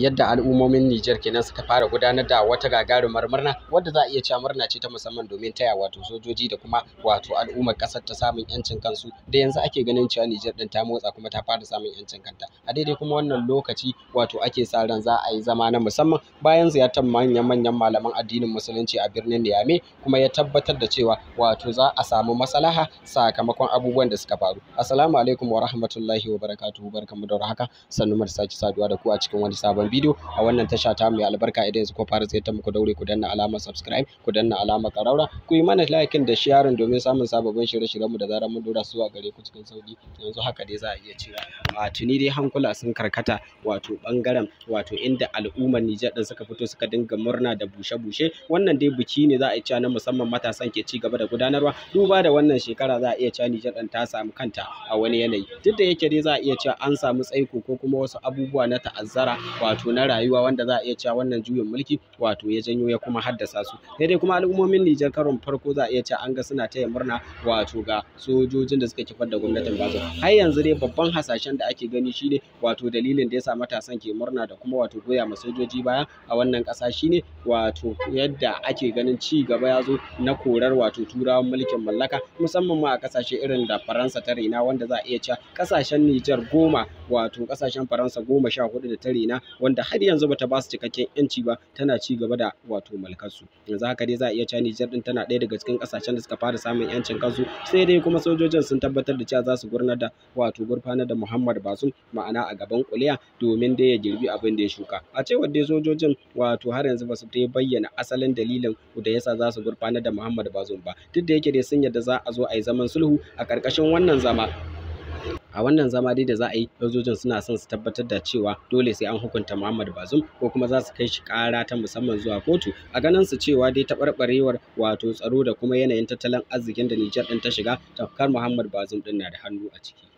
yadda al'ummomin Niger kenan suka fara gudanar da wata gagarumar murna wadda za a iya cewa murna ce ta musamman domin taya wato sojoji da kuma wato al'ummar kasar ta samun yancin kansu da yanzu ake ganin cewa Niger din ta motsa kuma ta fara samun yancin kanta a daidai kuma wannan lokaci wato ake sa ran za a yi zama na musamman bayan ziyartar manyan malaman addinin musulunci a birnin Niamey kuma ya tabbatar da cewa wato za a samu maslaha sakamakon abubuwan da suka faru. Assalamu alaikum wa rahmatullahi wa barakatuhu, barkamu da warhaka, sannu mu da sake saduwa da ku a cikin wani sabon bidiyo a wannan tasha ta mai albarka. Idan yanzu ko fara ziyartar mu, ku daure ku danna alamar subscribe, ku danna alamar ƙaraura, ku yi mana like da sharing domin samun sababbin shirye-shiryen mu da zarar mun dora su a gare ku cikin sauki. Yanzu haka dai za a iya cewa a tuni dai hankula sun karkata wato bangaren wato inda al'ummar Niger din suka fito suka dinga murna da bushe-bushe. Wannan dai biki ne za a iya na musamman matasan ke ci gaba da gudanarwa duba da wannan shekara za a iya cewa Niger din ta samu kanta a wani yanayi, duk da yake dai za a iya cewa an samu tsaiko ko kuma wasu abubuwa na ta'azzara wato na rayuwa wanda za a iya cewa wannan juyin mulki wato ya janyo ya kuma haddasa su. Sai dai kuma al'ummomin Niger karon farko za a iya cewa an ga suna taya murna wato ga sojojin da suka kifar da gwamnatin Bazoum. Har yanzu dai babban hasashen da ake gani shine wato dalilin da yasa matasan ke murna da kuma wato goya ma sojoji baya a wannan ƙasa shine wato yadda ake ganin ci gaba ya zo na korar wato turawan mulkin mallaka musamman ma a ƙasashe irin da Faransa ta rena, wanda za a iya cewa ƙasashen Niger 10 wato ƙasashen Faransa 14 da ta rena wanda har yanzu bata ba su cikakken yanci ba, tana ci gaba da wato mulkar su. Yanzu haka dai za a iya cewa Niger din tana ɗaya daga cikin ƙasashen da suka fara samun yancin kansu, sai dai kuma sojojin sun tabbatar da cewa za su gurfanar da Muhammad Bazoum ma'ana a gaban kuliya domin dai ya girbi abin da ya shuka. A cewar dai sojojin wato har yanzu ba su dai bayyana asalin dalilin da yasa za su gurfanar da Muhammad Bazoum ba, duk da yake dai sun yadda za a zo a yi zaman sulhu a ƙarƙashin wannan zama. A wannan zama dai da za a yi, sojojin suna son su tabbatar da cewa dole sai an hukunta Muhammad Bazoum ko kuma za su kai shi ƙara ta musamman zuwa kotu. A ganin su cewa dai taɓarɓarewar wato tsaro da kuma yanayin tattalin arzikin da Niger ɗin ta shiga, tamkar Muhammad Bazoum ɗin na da hannu a ciki.